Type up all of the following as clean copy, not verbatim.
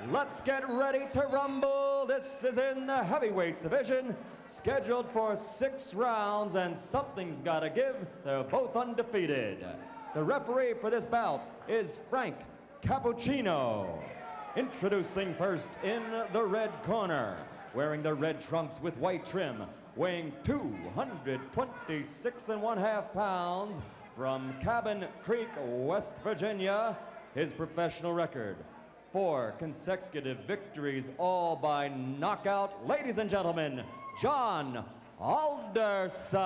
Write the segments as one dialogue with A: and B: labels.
A: Let's get ready to rumble. This is in the heavyweight division, scheduled for 6 rounds, and something's got to give. They're both undefeated. The referee for this bout is Frank Cappuccino. Introducing first in the red corner, wearing the red trunks with white trim, weighing 226.5 pounds, from Cabin Creek, West Virginia, his professional record: 4 consecutive victories, all by knockout. Ladies and gentlemen, John Alderson.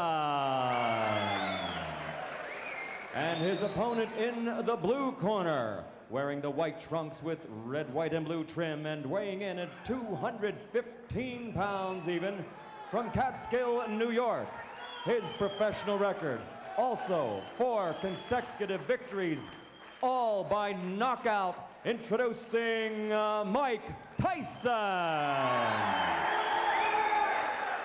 A: And his opponent in the blue corner, wearing the white trunks with red, white, and blue trim, and weighing in at 215 pounds even, from Catskill, New York, his professional record: also 4 consecutive victories, all by knockout. Introducing Mike Tyson.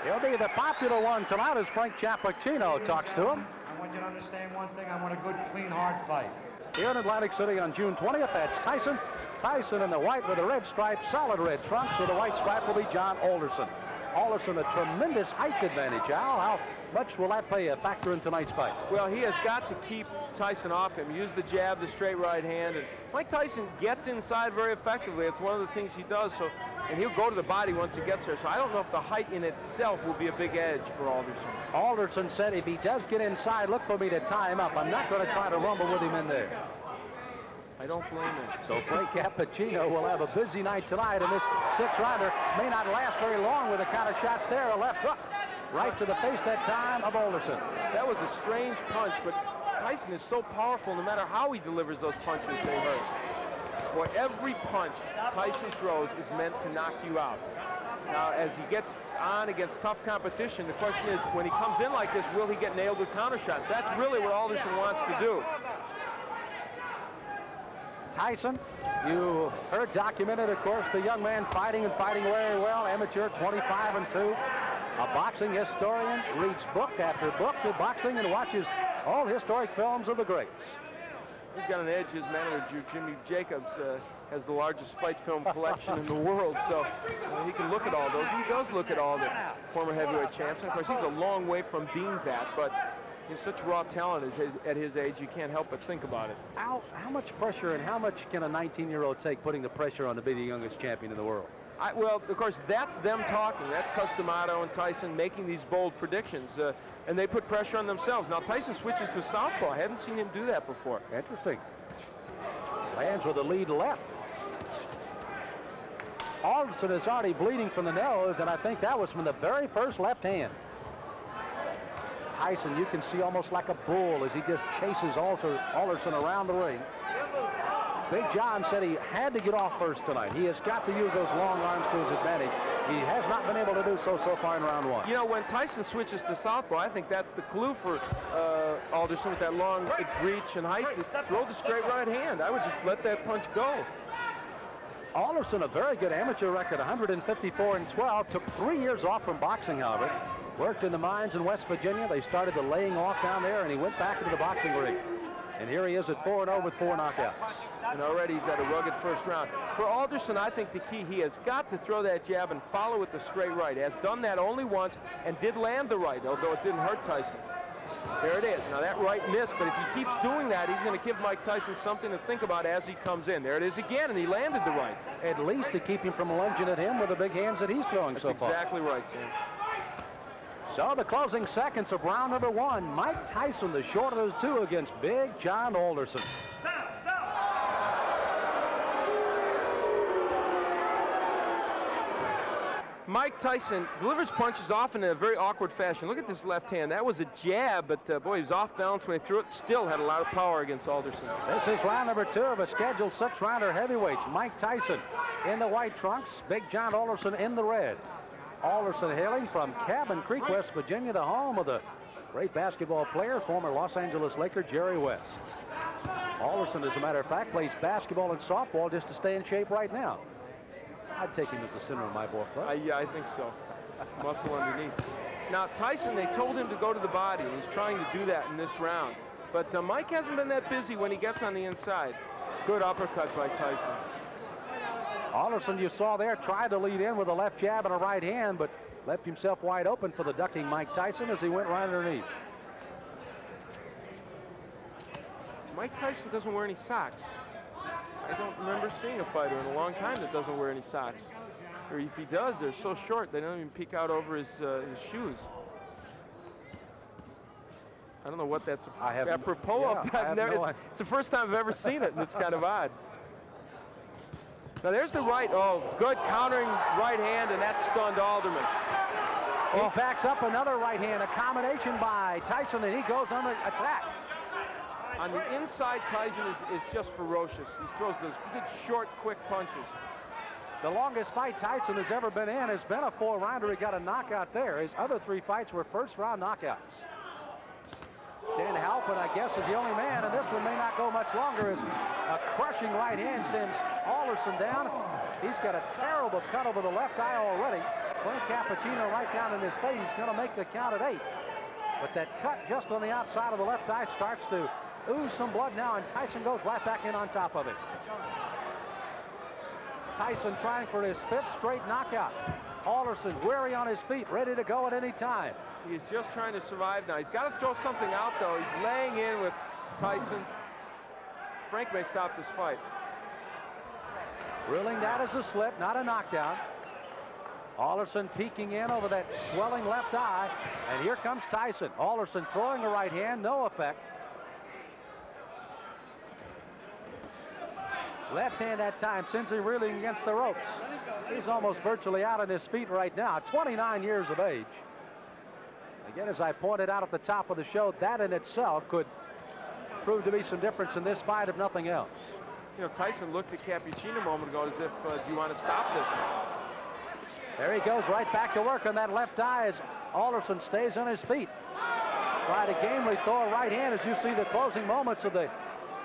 B: He'll be the popular one tonight as Frank Cappuccino talks to him.
C: I want you to understand one thing. I want a good, clean, hard fight.
B: Here in Atlantic City on June 20th, that's Tyson. Tyson in the white with the red stripe, solid red trunks. With the white stripe will be John Alderson. Alderson, a tremendous height advantage. Al, how much will that play a factor in tonight's fight?
D: Well, he has got to keep Tyson off him. Use the jab, the straight right hand, and Mike Tyson gets inside very effectively. It's one of the things he does. So, and he'll go to the body once he gets there. So I don't know if the height in itself will be a big edge for Alderson.
B: Alderson said if he does get inside, look for me to tie him up. I'm not going to try to rumble with him in there.
D: I don't blame him.
B: So Frank Cappuccino will have a busy night tonight, and this 6-rounder may not last very long with the kind of shots there. A left hook right to the face that time of Alderson.
D: That was a strange punch, but Tyson is so powerful. No matter how he delivers those punches, they hurt. Boy, every punch Tyson throws is meant to knock you out. Now, as he gets on against tough competition, the question is, when he comes in like this, will he get nailed with counter shots? That's really what Alderson wants to do.
B: Tyson, you heard documented, of course, the young man fighting and fighting very well, amateur 25-2, a boxing historian, reads book after book of boxing and watches all historic films of the greats.
D: He's got an edge. His manager, Jimmy Jacobs, has the largest fight film collection in the world, so he can look at all those. He does look at all the former heavyweight champs. And of course, he's a long way from being that, but he's such raw talent at his age, you can't help but think about it.
B: How much pressure and how much can a 19-year-old take, putting the pressure on to be the youngest champion in the world?
D: Well, of course, that's them talking. That's Customato and Tyson making these bold predictions, and they put pressure on themselves. Now, Tyson switches to southpaw. I haven't seen him do that before.
B: Interesting. Lands with a lead left. Alderson is already bleeding from the nose, and I think that was from the very first left hand. Tyson, you can see almost like a bull as he just chases Alderson around the ring. Big John said he had to get off first tonight. He has got to use those long arms to his advantage. He has not been able to do so far in round 1.
D: You know, when Tyson switches to southpaw, I think that's the clue for Alderson with that long reach and height to throw the straight right hand. I would just let that punch go.
B: Alderson, a very good amateur record, 154-12. Took 3 years off from boxing, however. Worked in the mines in West Virginia. They started the laying off down there, and he went back into the boxing ring. And here he is at 4-0 with 4 knockouts.
D: And already he's at a rugged first round. For Alderson, I think the key, he has got to throw that jab and follow with the straight right. Has done that only once and did land the right, although it didn't hurt Tyson. There it is. Now that right missed, but if he keeps doing that, he's going to give Mike Tyson something to think about as he comes in. There it is again, and he landed the right.
B: At least to keep him from lunging at him with the big hands that he's throwing so far.
D: That's exactly right, Sam.
B: So the closing seconds of round number 1, Mike Tyson, the shorter of the two, against Big John Alderson.
D: Mike Tyson delivers punches often in a very awkward fashion. Look at this left hand. That was a jab, but boy, he was off balance when he threw it. Still had a lot of power against Alderson.
B: This is round number 2 of a scheduled 6-rounder heavyweights. Mike Tyson in the white trunks, Big John Alderson in the red. Alderson hailing from Cabin Creek, West Virginia, the home of the great basketball player, former Los Angeles Laker Jerry West. Alderson, as a matter of fact, plays basketball and softball just to stay in shape right now. I'd take him as the center of my ball club.
D: Yeah, I think so. Muscle underneath. Now, Tyson, they told him to go to the body, and he's trying to do that in this round. But Mike hasn't been that busy when he gets on the inside. Good uppercut by Tyson.
B: Alderson, you saw there, tried to lead in with a left jab and a right hand, but left himself wide open for the ducking Mike Tyson as he went right underneath.
D: Mike Tyson doesn't wear any socks. I don't remember seeing a fighter in a long time that doesn't wear any socks. Or if he does, they're so short they don't even peek out over his shoes. I don't know what that's apropos of. It's the first time I've ever seen it, and it's kind of odd. Now there's the right. Oh, good countering right hand, and that stunned Alderman.
B: He backs up another right hand, a combination by Tyson, and he goes on the attack.
D: On the inside, Tyson is just ferocious. He throws those good, short, quick punches.
B: The longest fight Tyson has ever been in has been a 4-rounder. He got a knockout there. His other 3 fights were first-round knockouts. Dan Halpin, I guess, is the only man, and this one may not go much longer, as a crushing right hand sends Alderson down. He's got a terrible cut over the left eye already. Frank Cappuccino right down in his face. He's going to make the count at 8. But that cut just on the outside of the left eye starts to ooze some blood now, and Tyson goes right back in on top of it. Tyson trying for his 5th straight knockout. Alderson weary on his feet, ready to go at any time.
D: He's just trying to survive now. He's got to throw something out, though. He's laying in with Tyson. Frank may stop this fight.
B: Ruling that as a slip, not a knockdown. Alderson peeking in over that swelling left eye, and here comes Tyson. Alderson throwing a right hand, no effect. Left hand that time, sends him reeling against the ropes. He's almost virtually out on his feet right now, 29 years of age. Again, as I pointed out at the top of the show, that in itself could prove to be some difference in this fight, if nothing else.
D: You know, Tyson looked at Cappuccino a moment ago as if, do you want to stop this?
B: There he goes right back to work on that left eye as Alderson stays on his feet. Try to gamely throw a right hand as you see the closing moments of the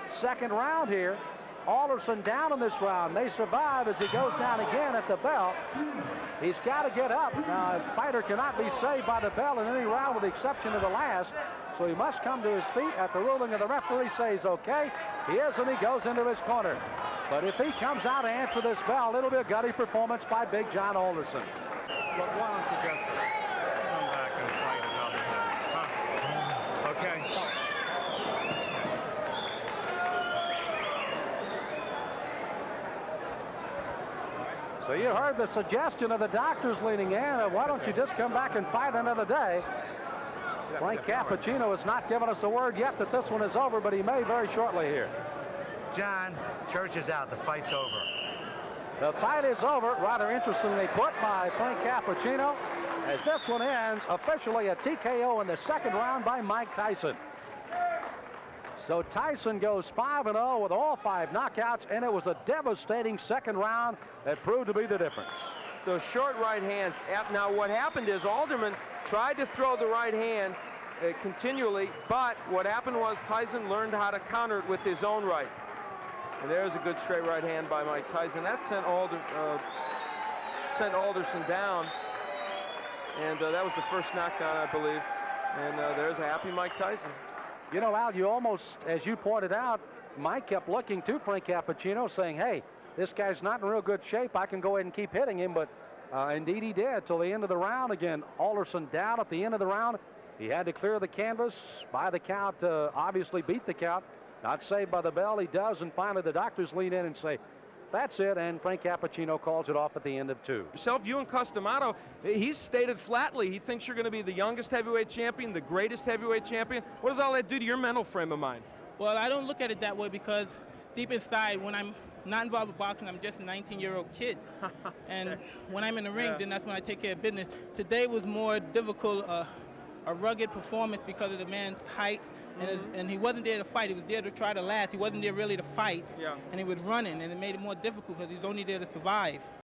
B: 2nd round here. Alderson down in this round, may survive as he goes down again at the bell. He's got to get up. Now, a fighter cannot be saved by the bell in any round with the exception of the last, so he must come to his feet at the ruling of the referee says okay. He is, and he goes into his corner. But if he comes out to answer this bell, it'll be a gutty performance by Big John Alderson.
E: Look, why don't you just come back and fight another day, huh? Okay?
B: So you heard the suggestion of the doctors leaning in. Why don't you just come back and fight another day? Frank Cappuccino has not given us a word yet that this one is over, but he may very shortly here.
C: John, church is out. The fight's over.
B: The fight is over, rather interestingly put by Frank Cappuccino, as this one ends officially a TKO in the 2nd round by Mike Tyson. So Tyson goes 5-0 with all 5 knockouts, and it was a devastating 2nd round that proved to be the difference.
D: Those short right hands. Now what happened is Alderman tried to throw the right hand continually, but what happened was Tyson learned how to counter it with his own right. And there's a good straight right hand by Mike Tyson. That sent Alderson down, and that was the first knockdown, I believe. And there's a happy Mike Tyson.
B: You know, Al, you almost, as you pointed out, Mike kept looking to Frank Cappuccino saying, hey, this guy's not in real good shape. I can go ahead and keep hitting him, but indeed he did till the end of the round. Again, Alderson down at the end of the round. He had to clear the canvas by the count, obviously beat the count. Not saved by the bell. He does, and finally the doctors lean in and say, that's it, and Frank Cappuccino calls it off at the end of 2.
D: Yourself, you and Customato, he's stated flatly he thinks you're going to be the youngest heavyweight champion, the greatest heavyweight champion. What does all that do to your mental frame of mind?
F: Well, I don't look at it that way because deep inside, when I'm not involved with boxing, I'm just a 19-year-old kid. And when I'm in the ring, then that's when I take care of business. Today was more difficult, a rugged performance because of the man's height. And he wasn't there to fight. He was there to try to last. He wasn't there really to fight.
D: Yeah.
F: And he was running, and it made it more difficult because he was only there to survive.